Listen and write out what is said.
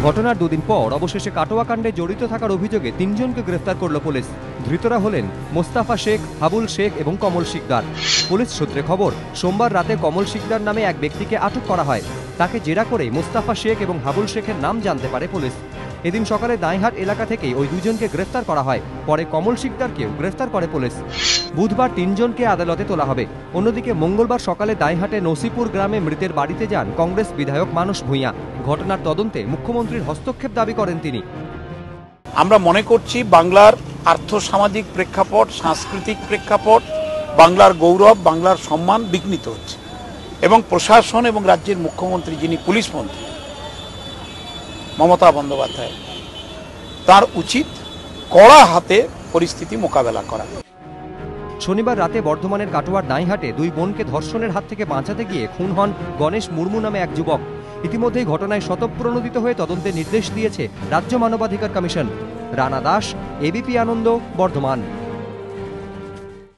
ঘটনার দুদিন পর অবশেষে কাটোয়া কাণ্ডে জড়িত থাকার অভিযোগে ৩ জনকে গ্রেফতার করল পুলিশ। ধৃতরা হলেন মোস্তাফা শেখ, হাবুল শেখ এবং কমল শিকদার। পুলিশ সূত্রে খবর, সোমবার রাতে কমল শিকদার নামে এক ব্যক্তিকে আটক করা হয়। তাকে জেরা করে মোস্তাফা শেখ এবং হাবুল শেখের নাম জানতে পারে পুলিশ। এদিন সকালে দাঁইহাট এলাকা থেকেই ওই দুজনকে গ্রেফতার করা হয়। পরে কমল শিকদারকেও গ্রেফতার করে পুলিশ। বুধবার ৩ জনকে আদালতে তোলা হবে। অন্যদিকে মঙ্গলবার সকালে দাঁইহাটে নসিপুর গ্রামে মৃতের বাড়িতে যান কংগ্রেস বিধায়ক মানস ভূঁইয়া। ঘটনার তদন্তে মুখ্যমন্ত্রীর হস্তক্ষেপ দাবি করেন তিনি। আমরা মনে করছি বাংলার আর্থসামাজিক প্রেক্ষাপট, সাংস্কৃতিক প্রেক্ষাপট, বাংলার গৌরব, বাংলার সম্মান বিঘ্নিত হচ্ছে এবং প্রশাসন এবং রাজ্যের মুখ্যমন্ত্রী, যিনি পুলিশ মন্ত্রী মমতা বন্দ্যোপাধ্যায়, তার উচিত কড়া হাতে পরিস্থিতি মোকাবেলা করা। শনিবার রাতে বর্ধমানের কাটোয়ার দাঁইহাটে 2 বোনকে ধর্ষণের হাত থেকে বাঁচাতে গিয়ে খুন হন গণেশ মুর্মু নামে এক যুবক। ইতিমধ্যেই ঘটনায় স্বতঃপ্রণোদিত হয়ে তদন্তের নির্দেশ দিয়েছে রাজ্য মানবাধিকার কমিশন। রানা দাস, এবিপি আনন্দ, বর্ধমান।